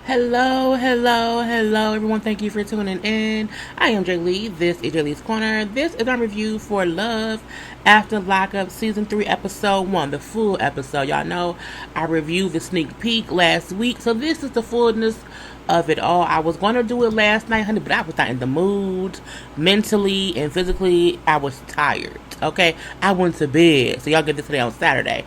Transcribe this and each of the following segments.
Hello, hello, hello, everyone. Thank you for tuning in. I am JayLee. This is JLeesCorner. This is our review for Love After Lockup Season 3, Episode 1, the full episode. Y'all know I reviewed the sneak peek last week, so this is the fullness of it all. I was going to do it last night, honey, but I was not in the mood. Mentally and physically, I was tired, okay? I went to bed, so y'all get this today on Saturday.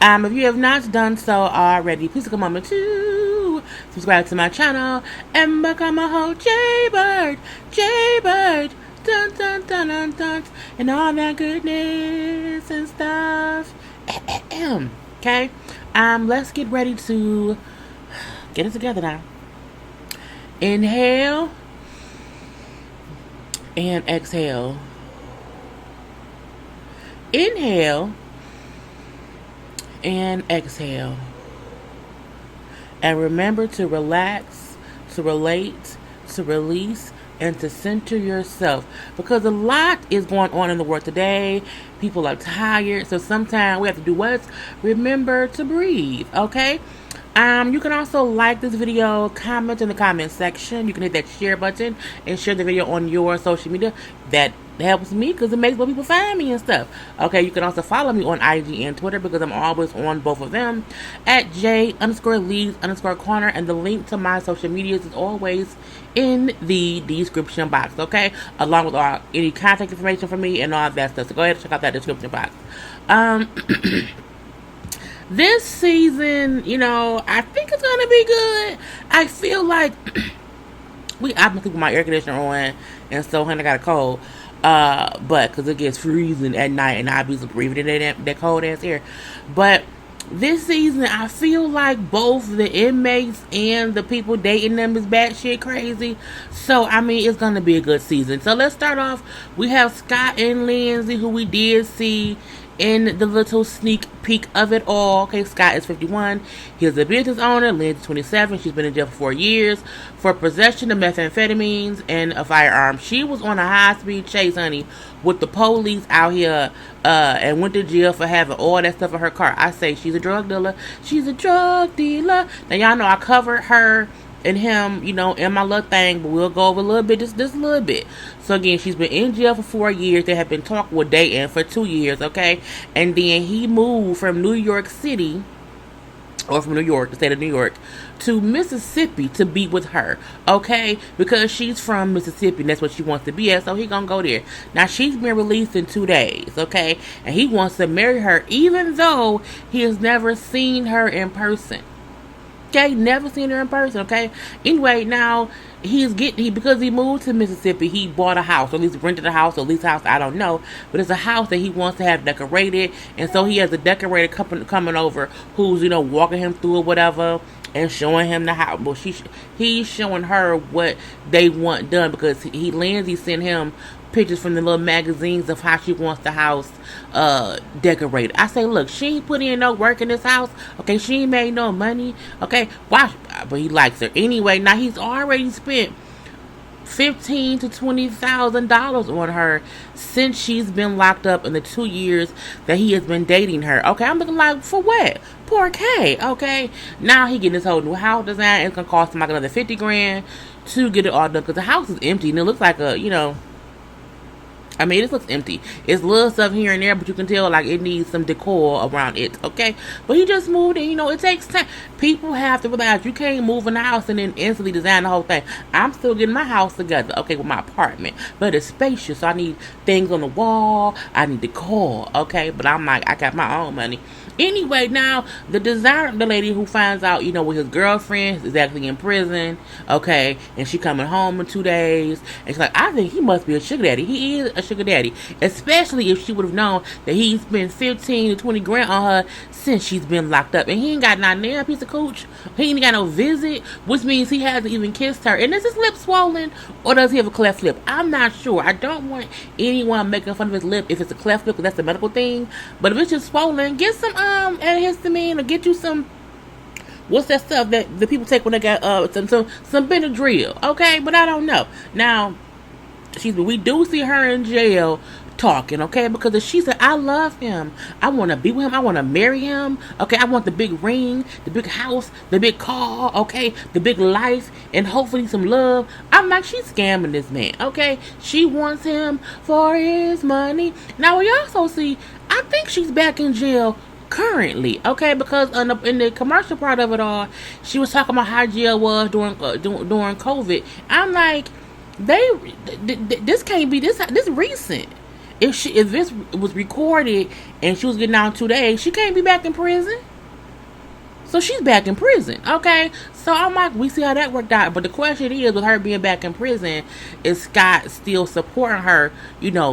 If you have not done so already, please take a moment to subscribe to my channel and become a whole JayBird, JayBird, dun dun dun dun dun, and all that goodness and stuff. Okay, let's get ready to get it together now. Inhale and exhale. Inhale and exhale. And remember to relax, to relate, to release, and to center yourself. Because a lot is going on in the world today. People are tired. So sometimes we have to do what? Remember to breathe. Okay? You can also like this video, comment in the comment section. You can hit that share button and share the video on your social media. That helps me because it makes more people find me and stuff. Okay, you can also follow me on IG and Twitter because I'm always on both of them at J_Lees_Corner, and the link to my social medias is always in the description box. Okay, along with any contact information for me and all that stuff. So go ahead and check out that description box. This season, I think it's gonna be good. I feel like I've been keeping my air conditioner on, and so honey, I got a cold. But because it gets freezing at night, and I be breathing in that cold ass air. But this season, I feel like both the inmates and the people dating them is batshit crazy. So I mean, it's gonna be a good season. So let's start off. We have Scott and Lindsay, who we did see in the little sneak peek of it all. Okay, Scott is 51. He's a business owner. Lindsay 27. She's been in jail for 4 years for possession of methamphetamines and a firearm. She was on a high-speed chase, honey, with the police out here, and went to jail for having all that stuff in her car. I say she's a drug dealer. She's a drug dealer. Now, y'all know I covered her and him, in my little thing, but we'll go over a little bit, just a little bit. So again, she's been in jail for 4 years. They have been talking with dating for 2 years, okay? And then he moved from New York City, or from New York, the state of New York, to Mississippi to be with her, okay? Because she's from Mississippi, and that's what she wants to be at, so he gonna go there. Now, she's been released in 2 days, okay? And he wants to marry her, even though he has never seen her in person. Okay, never seen her in person. Okay, anyway, now because he moved to Mississippi, he bought a house, or at least rented a house, or at least a house, I don't know, but it's a house that he wants to have decorated, and so he has a decorator coming over who's walking him through or whatever and showing him the house. Well, he's showing her what they want done because Lindsay sent him pictures from the little magazines of how she wants the house decorated. I say, look, she ain't put in no work in this house. Okay, she ain't made no money. Okay, why? But he likes her anyway. Now he's already spent $15,000 to $20,000 on her since she's been locked up in the 2 years that he has been dating her. Okay, I'm looking like, for what? Poor K. Okay, now he getting this whole new house design. It's gonna cost him like another $50,000 to get it all done because the house is empty and it looks like this looks empty. It's little stuff here and there, but you can tell like it needs some decor around it, okay? But he just moved in, it takes time. People have to realize you can't move in a house and then instantly design the whole thing. I'm still getting my house together, okay, with my apartment. But it's spacious, so I need things on the wall. I need decor, okay? But I'm like, I got my own money. Anyway, now, the lady who finds out, with his girlfriend is actually in prison, okay, and she coming home in 2 days, and she's like, I think he must be a sugar daddy. He is a sugar daddy, especially if she would have known that he spent 15 to 20 grand on her since she's been locked up, and he ain't got not near a piece of cooch. He ain't got no visit, which means he hasn't even kissed her. And is his lip swollen, or does he have a cleft lip? I'm not sure. I don't want anyone making fun of his lip if it's a cleft lip, because that's a medical thing. But if it's just swollen, get some antihistamine, or get you some, what's that stuff that the people take when they got some Benadryl, okay? But I don't know. Now, we do see her in jail talking, okay? Because if she said, I love him, I want to be with him, I want to marry him, okay? I want the big ring, the big house, the big car, okay? The big life, and hopefully some love. I'm like, she's scamming this man, okay? She wants him for his money. Now, we also see, I think she's back in jail currently, okay? Because in the commercial part of it all, she was talking about how jail was during COVID. I'm like, this can't be this recent. If this was recorded and she was getting out in 2 days, she can't be back in prison. So she's back in prison, okay? So I'm like, we see how that worked out. But the question is, with her being back in prison, is Scott still supporting her,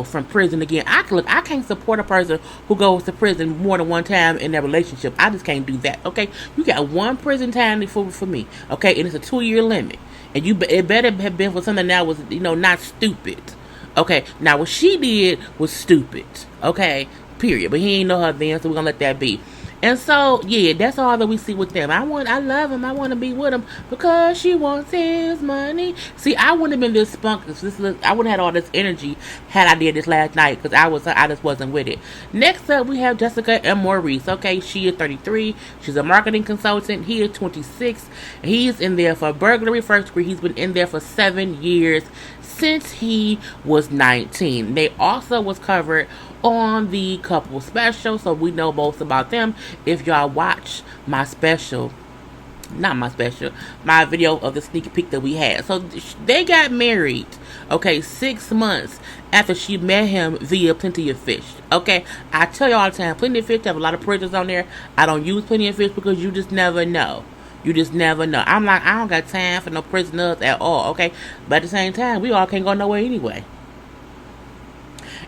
from prison again? I can't support a person who goes to prison more than one time in their relationship. I just can't do that, okay? You got one prison time for me, okay? And it's a 2-year limit. And it better have been for something that was, not stupid. Okay, now what she did was stupid. Okay, period. But he ain't know her then, so we're gonna let that be. And so, yeah, that's all that we see with them. I love him. I want to be with him because she wants his money. See, I wouldn't have been this spunk. I wouldn't have had all this energy had I did this last night because I just wasn't with it. Next up, we have Jessica and Maurice. Okay, she is 33. She's a marketing consultant. He is 26. He's in there for burglary first degree. He's been in there for 7 years since he was 19. They also was covered on the couple special, so we know most about them if y'all watch my video of the sneak peek that we had. So they got married, okay, 6 months after she met him via Plenty of Fish. Okay, I tell you all the time, Plenty of Fish have a lot of prisoners on there. I don't use Plenty of Fish because you just never know. You just never know. I'm like, I don't got time for no prisoners at all, okay? But at the same time, we all can't go nowhere anyway.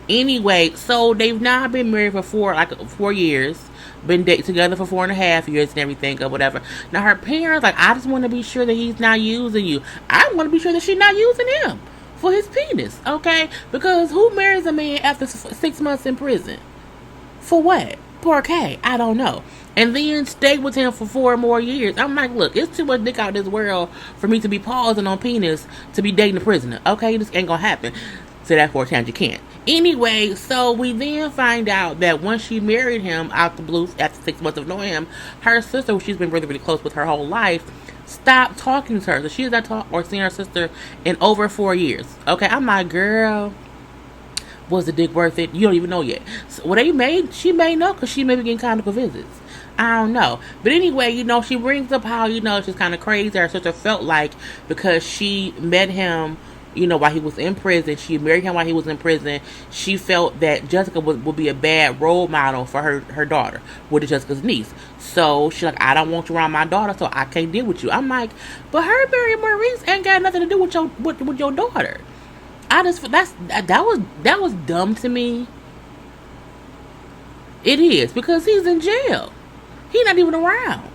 Anyway, so they've now been married for 4 years. Been dating together for 4.5 years and everything or whatever. Now her parents, like, I just want to be sure that he's not using you. I want to be sure that she's not using him for his penis, okay? Because who marries a man after 6 months in prison? For what? Poor K. I don't know. And then stay with him for 4 more years. I'm like, look, it's too much dick out of this world for me to be pausing on penis to be dating a prisoner. Okay, this ain't gonna happen. Say that 4 times, you can't. Anyway, so we then find out that once she married him out the blue after 6 months of knowing him, her sister, who she's been really, really close with her whole life, stopped talking to her. So she has not talked or seen her sister in over 4 years. Okay, I'm like, girl, was the dick worth it? You don't even know yet. So she may know because she may be getting conjugal visits. I don't know. But anyway, she brings up how, she's kind of crazy. Her sister felt like because she met him, while he was in prison, she married him while he was in prison, she felt that Jessica would be a bad role model for her daughter, which is Jessica's niece. So she's like, I don't want you around my daughter, so I can't deal with you. I'm like, but her marrying Maurice ain't got nothing to do with your daughter. That was dumb to me. It is, because he's in jail. He's not even around.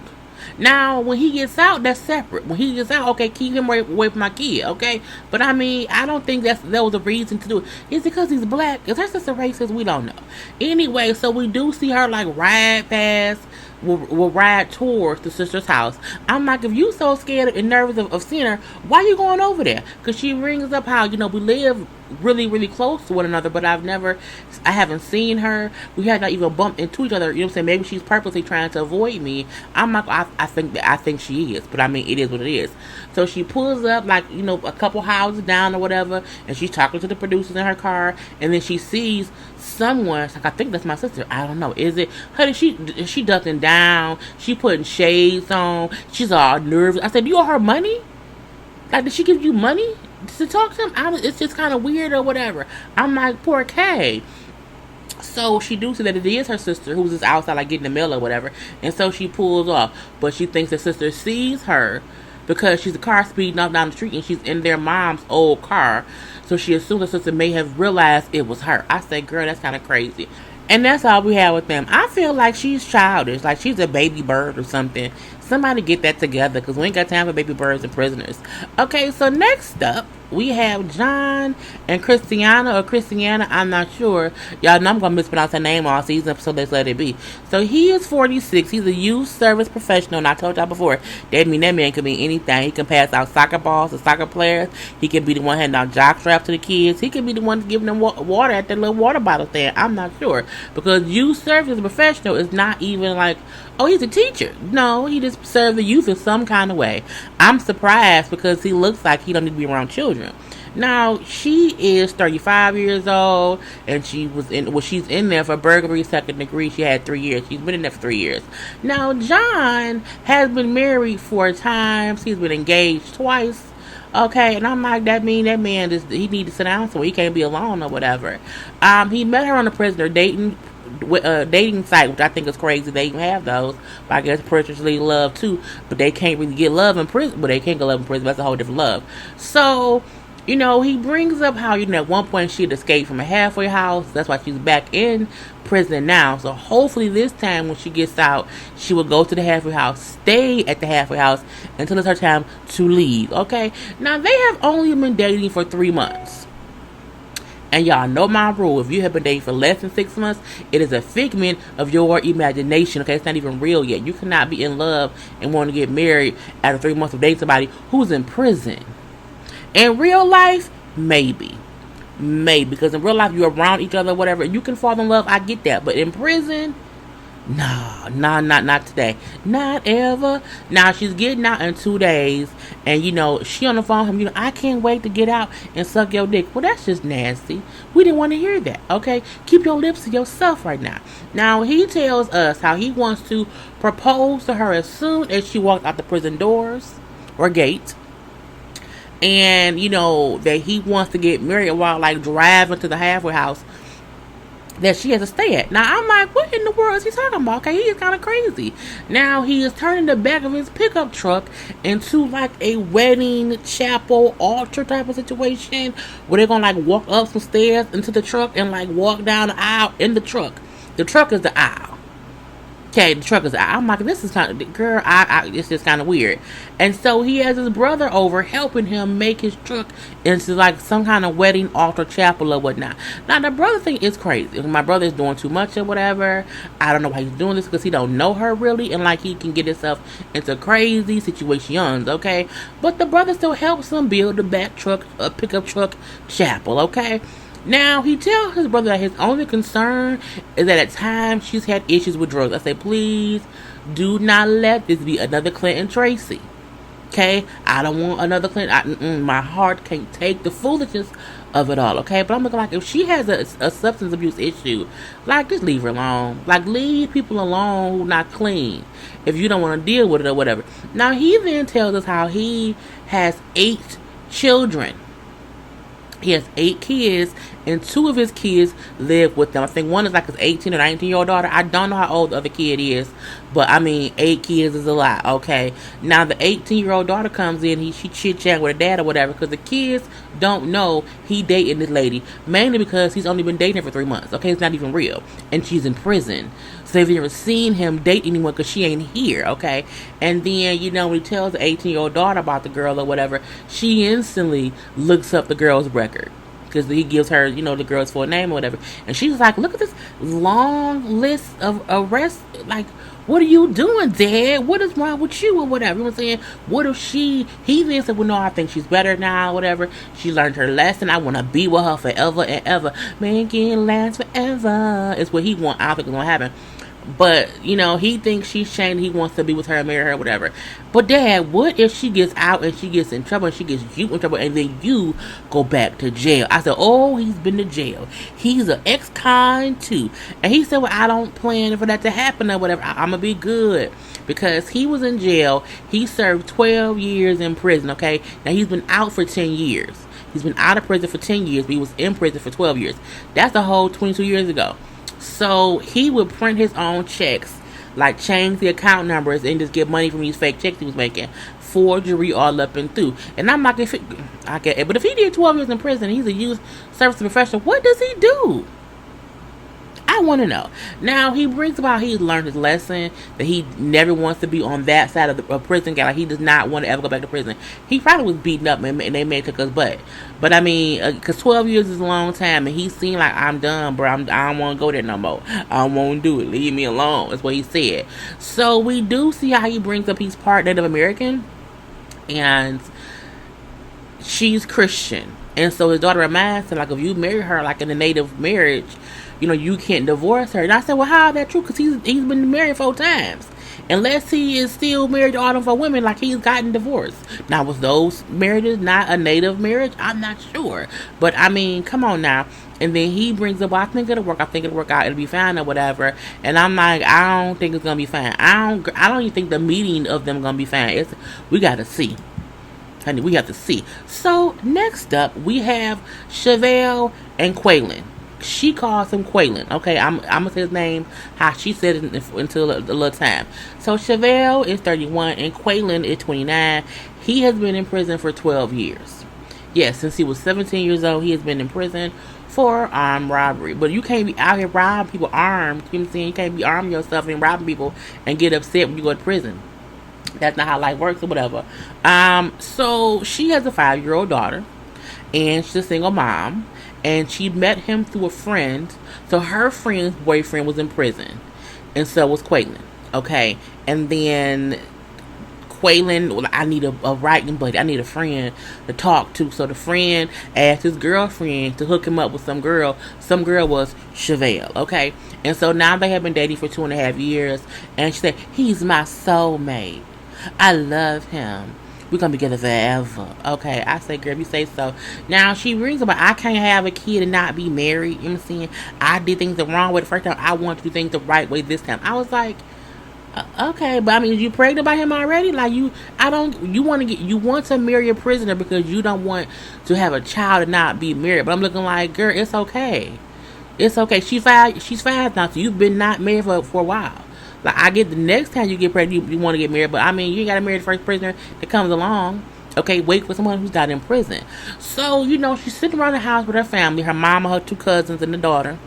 Now, when he gets out, that's separate. When he gets out, okay, keep him away from my kid, okay? But I mean, I don't think that was a reason to do it. Is it because he's black? Is her sister racist? We don't know. Anyway, so we do see her like ride past, will ride towards the sister's house. I'm like, if you so scared and nervous of seeing her, why you going over there? Because she brings up how, we live really, really close to one another, but I haven't seen her. We have not even bumped into each other. You know what I'm saying? Maybe she's purposely trying to avoid me. I'm like, I think she is, but I mean, it is what it is. So she pulls up like, a couple houses down or whatever, and she's talking to the producers in her car, and then she sees someone. It's like, I think that's my sister. I don't know. Is it? Honey, she ducking down. She putting shades on. She's all nervous. I said, do you owe her money? Like, did she give you money to talk to him? It's just kind of weird or whatever. I'm like, poor Kay. So she do see that it is her sister who's just outside like getting the mail or whatever. And so she pulls off. But she thinks her sister sees her because she's a car speeding off down the street and she's in their mom's old car. So she assumes her sister may have realized it was her. I said, girl, that's kind of crazy. And that's all we have with them. I feel like she's childish. Like she's a baby bird or something. Somebody get that together because we ain't got time for baby birds and prisoners. Okay, so next up, we have John and Christiana, I'm not sure. Y'all know I'm going to mispronounce her name all season, so let's let it be. So he is 46. He's a youth service professional, and I told y'all before, that man can be anything. He can pass out soccer balls to soccer players. He can be the one handing out jock straps to the kids. He can be the one giving them water at their little water bottle stand. I'm not sure. Because youth service professional is not even like, oh, he's a teacher. No, he just serves the youth in some kind of way. I'm surprised because he looks like he don't need to be around children. Now, she is 35 years old, and she's in there for burglary, second degree. She had 3 years. She's been in there for 3 years. Now, John has been married 4 times. He's been engaged twice. Okay, and I'm like, that man he need to sit down so he can't be alone or whatever. He met her on the prisoner dating site, which I think is crazy. They even have those. But I guess prisoners need love too, but they can't really get love in prison. But they can't get love in prison. That's a whole different love. So, he brings up how, at one point she had escaped from a halfway house. That's why she's back in prison now. So hopefully this time when she gets out, she will go to the halfway house, stay at the halfway house until it's her time to leave. Okay? Now, they have only been dating for 3 months. And y'all know my rule. If you have been dating for less than 6 months, it is a figment of your imagination. Okay, it's not even real yet. You cannot be in love and want to get married after 3 months of dating somebody who's in prison. In real life, maybe. Because in real life, you're around each other, whatever. You can fall in love. I get that. But in prison, not today. Not ever. Now, she's getting out in 2 days. And, she on the phone with him, I can't wait to get out and suck your dick. Well, that's just nasty. We didn't want to hear that, okay? Keep your lips to yourself right now. Now, he tells us how he wants to propose to her as soon as she walks out the prison doors or gate. And, that he wants to get married while, driving to the halfway house that she has to stay at. Now, I'm like, what in the world is he talking about? Okay, he is kind of crazy. Now, he is turning the back of his pickup truck into, a wedding chapel altar type of situation where they're going to, walk up some stairs into the truck and, walk down the aisle in the truck. The truck is the aisle. Okay, the truck is out. I'm like, this is kind of, girl, it's just kind of weird. And so he has his brother over helping him make his truck into some kind of wedding altar chapel or whatnot. Now, the brother thing is crazy. My brother is doing too much or whatever. I don't know why he's doing this because he don't know her really. And he can get himself into crazy situations, okay? But the brother still helps him build the pickup truck chapel, okay? Now, he tells his brother that his only concern is that at times she's had issues with drugs. I say, please do not let this be another Clinton Tracy. Okay? I don't want another Clinton. My heart can't take the foolishness of it all. Okay? But I'm looking if she has a substance abuse issue, just leave her alone. Leave people alone who not clean if you don't want to deal with it or whatever. Now, he then tells us how he has 8 children. He has 8 kids, and 2 of his kids live with them. I think one is his 18 or 19-year-old daughter. I don't know how old the other kid is, but 8 kids is a lot, okay? Now, the 18-year-old daughter comes in, she chit-chat with her dad or whatever, because the kids don't know he dating this lady, mainly because he's only been dating her for 3 months, okay? It's not even real, and she's in prison. So they've never seen him date anyone because she ain't here, okay? And then, when he tells the 18-year-old daughter about the girl or whatever, she instantly looks up the girl's record. Because he gives her, the girl's full name or whatever. And she's like, look at this long list of arrests. What are you doing, Dad? What is wrong with you or whatever? You know what I'm saying? What if he then said, well, no, I think she's better now, whatever. She learned her lesson. I want to be with her forever and ever. Man, can't last forever. It's what he wants. I don't think it's going to happen. But, he thinks she's changed. He wants to be with her and marry her, whatever. But, Dad, what if she gets out and she gets in trouble and she gets you in trouble and then you go back to jail? I said, oh, he's been to jail. He's an ex-con, too. And he said, well, I don't plan for that to happen or whatever. I'm going to be good. Because he was in jail. He served 12 years in prison, okay? Now, he's been out for 10 years. He's been out of prison for 10 years, but he was in prison for 12 years. That's a whole 22 years ago. So he would print his own checks, change the account numbers and just get money from these fake checks he was making. Forgery all up and through. And I'm like, but if he did 12 years in prison, he's a youth service professional, what does he do? I I want to know. Now, he brings about he's learned his lesson, that he never wants to be on that side of the prison guy. Like, he does not want to ever go back to prison. He probably was beaten up and they may took his butt. But I mean, because 12 years is a long time, and he seemed like, I'm done, bro. I don't want to go there no more. I don't want to do it. Leave me alone. That's what he said. So we do see how he brings up he's part Native American, and she's Christian. And so his daughter reminds him, like, if you marry her, like, in a native marriage, you can't divorce her. And I said, well, how is that true? Because he's been married 4 times. Unless he is still married to all them 4 women, like, he's gotten divorced. Now, was those marriages not a native marriage? I'm not sure. But, I mean, come on now. And then he brings up, well, I think it'll work. I think it'll work out. It'll be fine or whatever. And I'm like, I don't think it's going to be fine. I don't even think the meeting of them going to be fine. We got to see. Honey, we have to see. So, next up, we have Chevelle and Quaylen. She calls him Quaylen. Okay, I'm going to say his name how she said it until a little time. So, Chevelle is 31 and Quaylen is 29. He has been in prison for 12 years. Yes, since he was 17 years old, he has been in prison for armed robbery. But you can't be out here robbing people armed. You know what I'm saying? You can't be arming yourself and robbing people and get upset when you go to prison. That's not how life works or whatever. So she has a 5-year-old daughter, and she's a single mom, and she met him through a friend. So her friend's boyfriend was in prison, and so was Quaylen. Okay, and then Quaylen, well, I need a writing buddy. I need a friend to talk to. So the friend asked his girlfriend to hook him up with some girl. Some girl was Chevelle. Okay, and so now they have been dating for 2.5 years, and she said, he's my soulmate. I love him. We're going to be together forever. Okay, I say, girl, if you say so. Now, she brings about, I can't have a kid and not be married. You know what I'm saying? I did things the wrong way the first time. I want to do things the right way this time. I was like, okay, but I mean, you pregnant by him already? Like, you want to marry a prisoner because you don't want to have a child and not be married. But I'm looking like, girl, it's okay. It's okay. She's 5 now, so you've been not married for a while. Like, I get the next time you get pregnant, you want to get married. But, I mean, you ain't got to marry the first prisoner that comes along. Okay, wait for someone who's not in prison. So, she's sitting around the house with her family. Her mama, her 2 cousins, and the daughter.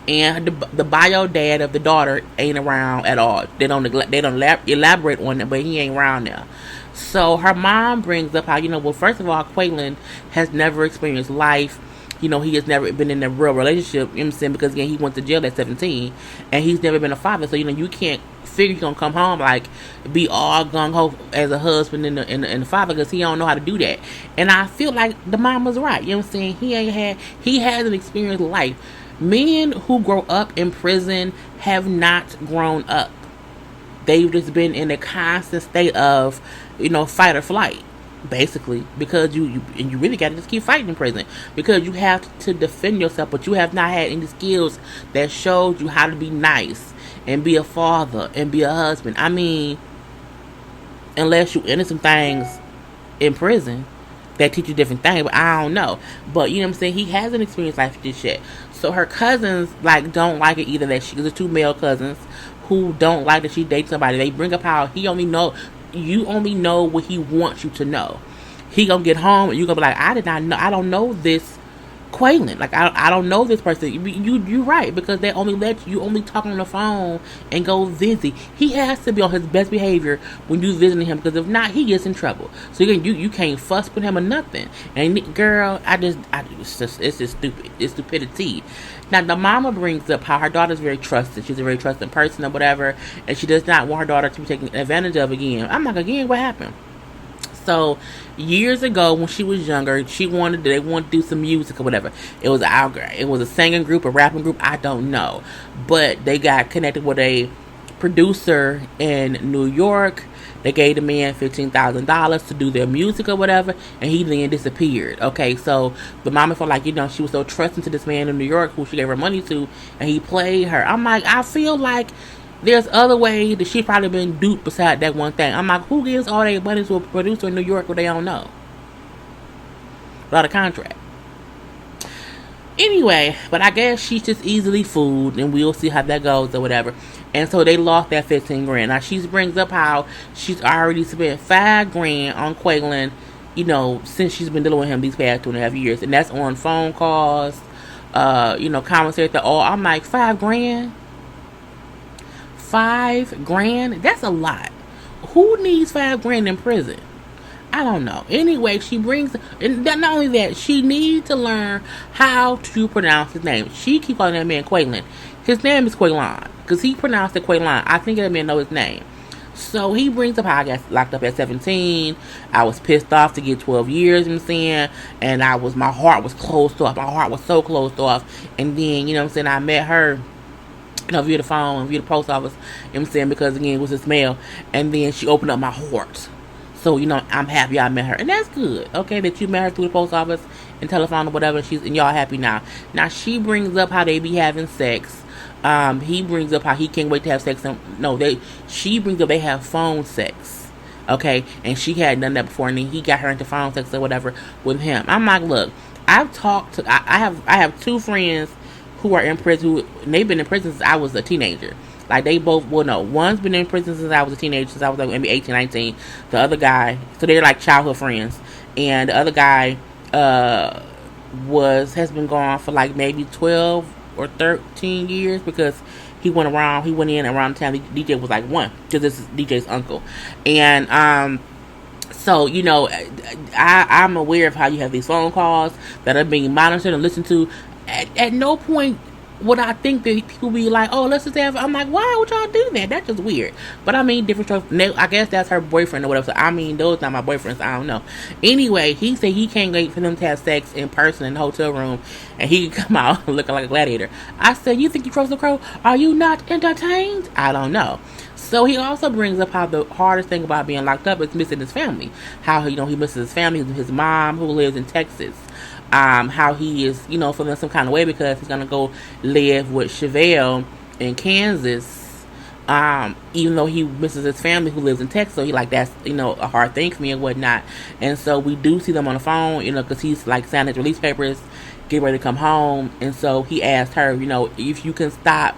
And the bio dad of the daughter ain't around at all. They don't elaborate on it, but he ain't around now. So, her mom brings up how, well, first of all, Quaylen has never experienced life. He has never been in a real relationship, you know what I'm saying, because, again, he went to jail at 17, and he's never been a father, so, you can't figure he's going to come home, like, be all gung-ho as a husband and the father, because he don't know how to do that, and I feel like the mom was right, you know what I'm saying, he hasn't experienced life. Men who grow up in prison have not grown up. They've just been in a constant state of, fight or flight. Basically, because you really got to just keep fighting in prison, because you have to defend yourself, but you have not had any skills that showed you how to be nice and be a father and be a husband. I mean, unless you enter some things in prison that teach you different things, but I don't know. But you know what I'm saying, he hasn't experienced life with this shit. So her cousins don't like it either. That the 2 male cousins who don't like that she dates somebody. They bring up how you only know what he wants you to know. He gonna get home and you gonna be like, I don't know this Quaylen. Like, I don't know this person. You're right, because they only let you only talk on the phone and go visit. He has to be on his best behavior when you visiting him, because if not, he gets in trouble. So you can't fuss with him or nothing. And girl, it's just stupid. It's stupidity. Now, the mama brings up how her daughter's very trusted. She's a very trusted person or whatever, and she does not want her daughter to be taken advantage of again. I'm like, again, what happened? So, years ago, when she was younger, they wanted to do some music or whatever. It was a singing group, a rapping group, I don't know. But they got connected with a producer in New York. They gave the man $15,000 to do their music or whatever, and he then disappeared. Okay, so the mama felt like, she was so trusting to this man in New York who she gave her money to, and he played her. I'm like, I feel like there's other ways that she probably been duped beside that one thing. I'm like, who gives all their money to a producer in New York who they don't know? Without a contract. Anyway, but I guess she's just easily fooled, and we'll see how that goes or whatever. And so they lost that $15,000. Now she brings up how she's already spent $5,000 on Quaylen, since she's been dealing with him these past 2.5 years, and that's on phone calls, commissary at the all. I'm like, $5,000? $5,000? That's a lot. Who needs $5,000 in prison? I don't know. Anyway, she brings, and not only that, she needs to learn how to pronounce his name. She keep calling that man Quaylen. His name is Quaylen, because he pronounced it Quaylen. I think that man know his name. So he brings up how I got locked up at 17. I was pissed off to get 12 years, you know what I'm saying? And my heart was closed off. My heart was so closed off. And then, you know what I'm saying, I met her, via the phone, via the post office, you know what I'm saying, because again, it was this mail. And then she opened up my heart. So, I'm happy I met her. And that's good, okay, that you met her through the post office and telephone or whatever. And y'all happy now. Now, she brings up how they be having sex. He brings up how he can't wait to have sex. She brings up they have phone sex. Okay, and she had done that before, and then he got her into phone sex or whatever with him. I'm like, look, I've talked to, I have two friends who are in prison, and they've been in prison since I was a teenager. Like, they both, one's been in prison since I was a teenager, since I was like maybe 18, 19. The other guy, so they're like childhood friends. And the other guy has been gone for like maybe 12 or 13 years, because he went in around the time DJ was like 1, because this is DJ's uncle. And so, I'm aware of how you have these phone calls that are being monitored and listened to. At no point would I think that people be like, oh, let's just have, I'm like, why would y'all do that? That's just weird. But I mean, different choice. I guess that's her boyfriend or whatever. So I mean, those not my boyfriends. I don't know. Anyway, he said he can't wait for them to have sex in person in the hotel room, and he can come out looking like a gladiator. I said, you think you trust the crow? Are you not entertained? I don't know. So he also brings up how the hardest thing about being locked up is missing his family. How, he misses his family, his mom who lives in Texas. How he is, feeling some kind of way because he's going to go live with Chevelle in Kansas, even though he misses his family who lives in Texas. So he like, that's, a hard thing for me and whatnot. And so we do see them on the phone, because he's like signing his release papers, get ready to come home. And so he asked her, if you can stop,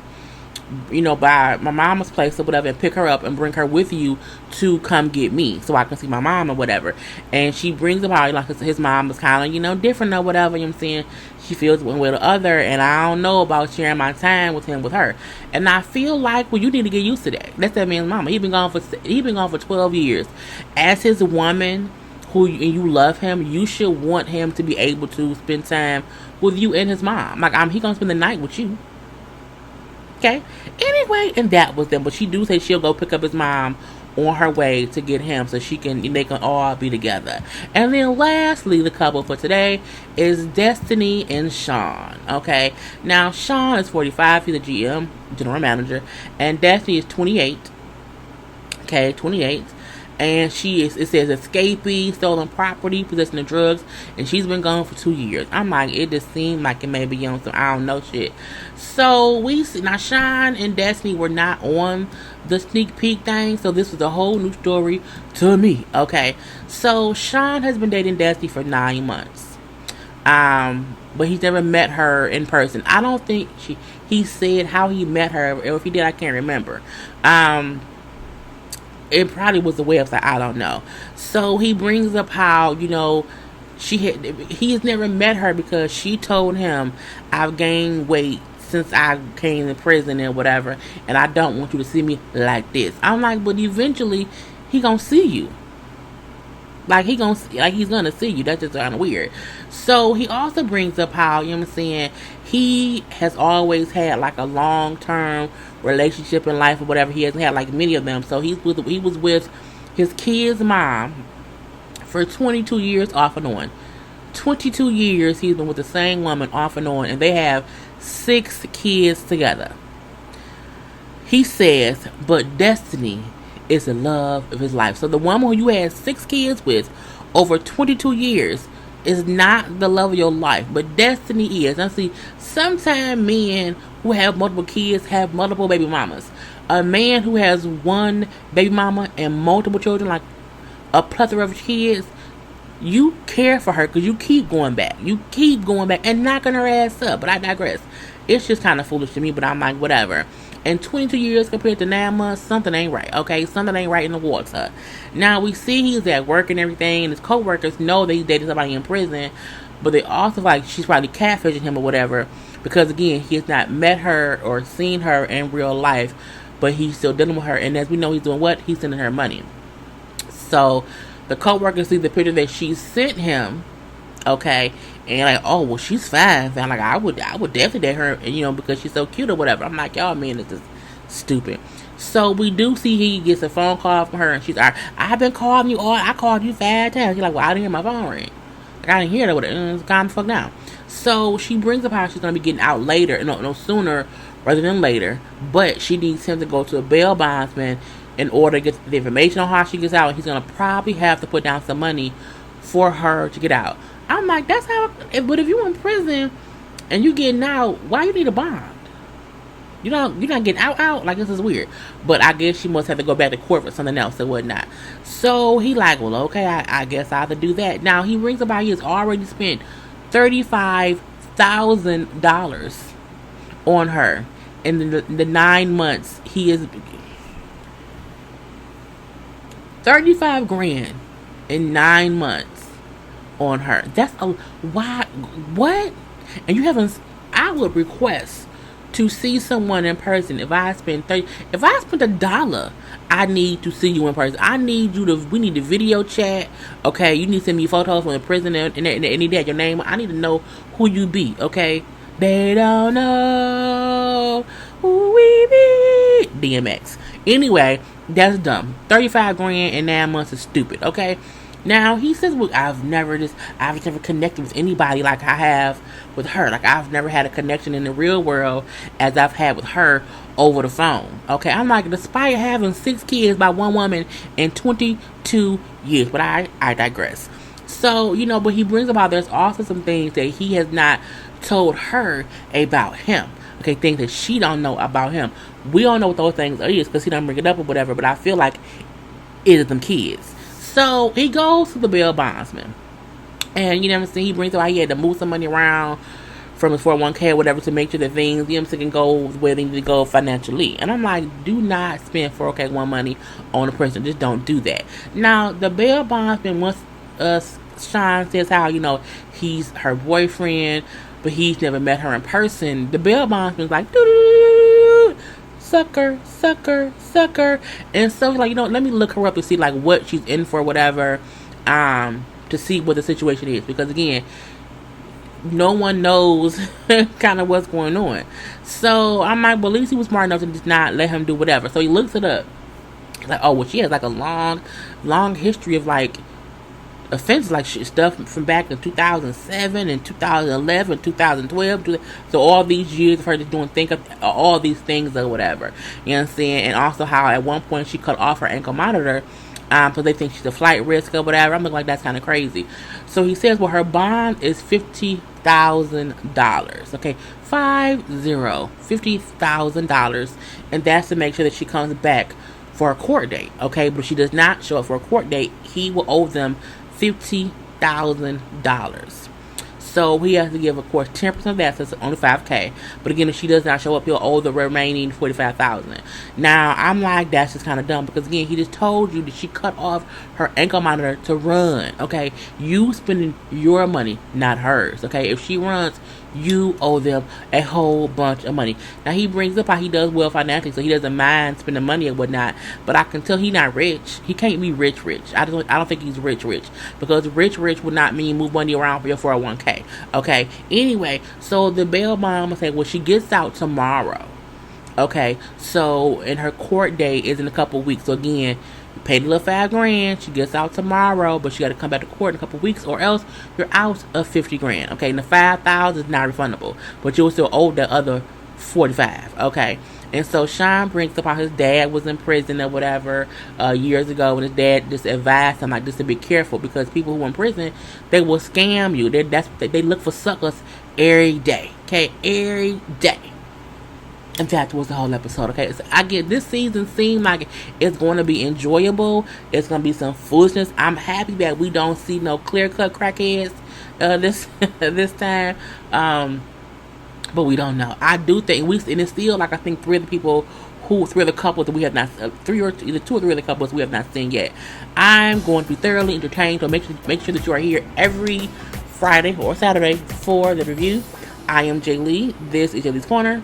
by my mama's place or whatever, and pick her up and bring her with you to come get me so I can see my mom or whatever. And she brings up how like his mom is kind of, different or whatever, you know what I'm saying? She feels one way or the other, and I don't know about sharing my time with her. And I feel like, well, you need to get used to that. That's that man's mama. He been gone for 12 years. As his woman, and you love him, you should want him to be able to spend time with you and his mom. Like, he gonna spend the night with you. Okay. Anyway, and that was them. But she do say she'll go pick up his mom on her way to get him, so they can all be together. And then lastly, the couple for today is Destiny and Shawn. Okay. Now Shawn is 45. He's a GM, general manager, and Destiny is 28. Okay, 28. And it says escapee, stolen property, possession of drugs, and she's been gone for 2 years. I'm like, it just seemed like it may be on some I don't know shit. So we see now Shawn and Destiny were not on the sneak peek thing, so this was a whole new story to me. Okay, so Shawn has been dating Destiny for 9 months, but he's never met her in person. I don't think he said how he met her, or if he did, I can't remember. It probably was the website, I don't know. So he brings up how, he has never met her because she told him, I've gained weight since I came to prison and whatever, and I don't want you to see me like this. I'm like, but eventually he gonna see you. He's gonna see you. That's just kind of weird. So he also brings up how, you know what I'm saying, he has always had like a long-term relationship in life or whatever. He hasn't had like many of them. So he was with his kid's mom for 22 years off and on. 22 years he's been with the same woman off and on, and they have 6 kids together. He says, but Destiny is the love of his life. So the woman who you had 6 kids with over 22 years is not the love of your life, but Destiny is. Now see, sometimes men who have multiple kids have multiple baby mamas. A man who has one baby mama and multiple children, like a plethora of kids, you care for her because you keep going back. You keep going back and knocking her ass up. But I digress. It's just kind of foolish to me, but I'm like, whatever. And 22 years compared to 9 months, something ain't right, okay? Something ain't right in the water. Now, we see he's at work and everything, and his co-workers know that he's dating somebody in prison, but they also like she's probably catfishing him or whatever, because, again, he has not met her or seen her in real life, but he's still dealing with her, and as we know, he's doing what? He's sending her money. So, the co-worker sees the picture that she sent him, okay, and like, oh, well, she's fine. And I'm like, I would definitely date her, because she's so cute or whatever. I'm like, y'all, man, this is stupid. So we do see he gets a phone call from her, and she's like, I've been calling you all. I called you 5 times. She's like, well, I didn't hear my phone ring. Like, I didn't hear that. It's calm the fuck down. So she brings up how she's gonna be getting out later, no sooner rather than later. But she needs him to go to a bail bondsman in order to get the information on how she gets out. He's gonna probably have to put down some money for her to get out. I'm like, that's how. But if you're in prison and you getting out, why you need a bond? You're not getting out. Like, this is weird. But I guess she must have to go back to court for something else and whatnot. So he like, well, okay, I guess I have to do that. Now he rings about he has already spent $35,000 on her in the 9 months. He is 35 grand in 9 months on her. That's a why. What? And you haven't. I would request to see someone in person. If I spend $1, I need to see you in person. I need you to. We need to video chat. Okay, you need to send me photos from the prison and any day your name. I need to know who you be. Okay, they don't know who we be. DMX. Anyway, that's dumb. 35 grand in 9 months is stupid. Okay. Now, he says, well, I've never connected with anybody like I have with her. Like, I've never had a connection in the real world as I've had with her over the phone. Okay, I'm like, despite having 6 kids by one woman in 22 years. But I digress. So, but he brings about there's also some things that he has not told her about him. Okay, things that she don't know about him. We don't know what those things is because he don't bring it up or whatever. But I feel like it is them kids. So he goes to the bail bondsman, and he brings up how he had to move some money around from his 401k or whatever to make sure that things can go where they need to go financially. And I'm like, do not spend 401k money on a person. Just don't do that. Now the bail bondsman, once Shawn says how he's her boyfriend, but he's never met her in person. The bail bondsman's like, doo-doo-doo-doo. Sucker. And so he's like, let me look her up to see like what she's in for, whatever, to see what the situation is, because again, no one knows kind of what's going on. So I'm like, well, at least he was smart enough to just not let him do whatever. So he looks it up. He's like, oh, well, she has like a long history of like offenses, like stuff from back in 2007 and 2011, 2012. So all these years of her just doing all these things or whatever. You know what I'm saying? And also how at one point she cut off her ankle monitor because they think she's a flight risk or whatever. I'm looking like that's kind of crazy. So he says, well, her bond is $50,000. Okay, $50,000, and that's to make sure that she comes back for a court date. Okay, but if she does not show up for a court date, he will owe them $50,000. So he has to give, of course, 10% of that, so it's only $5,000. But again, if she does not show up, he'll owe the remaining $45,000. Now, I'm like, that's just kind of dumb, because again, he just told you that she cut off her ankle monitor to run. Okay, you spending your money, not hers. Okay, if she runs, you owe them a whole bunch of money. Now he brings up how he does well financially, so he doesn't mind spending money and whatnot. But I can tell he's not rich. He can't be rich. I don't think he's rich, because rich would not mean move money around for your 401k. Okay. Anyway, so the bail bond will say, well, she gets out tomorrow. Okay. So and her court date is in a couple of weeks. So again, you paid a little $5,000. She gets out tomorrow, but she got to come back to court in a couple of weeks, or else you're out of $50,000. Okay, and the $5,000 is not refundable, but you'll still owe the other $45,000. Okay, and so Shawn brings up how his dad was in prison or whatever years ago, and his dad just advised him like just to be careful, because people who are in prison, they will scam you. They look for suckers every day. Okay, every day. In fact, it was the whole episode. Okay, so I get this season seemed like it's going to be enjoyable. It's going to be some foolishness. I'm happy that we don't see no clear cut crackheads this time. but we don't know. I do think and it's still like I think three of the couples that we have not, either two or three of the couples we have not seen yet. I'm going to be thoroughly entertained, so make sure that you are here every Friday or Saturday for the review. I am Jay Lee. This is JayLeesCorner.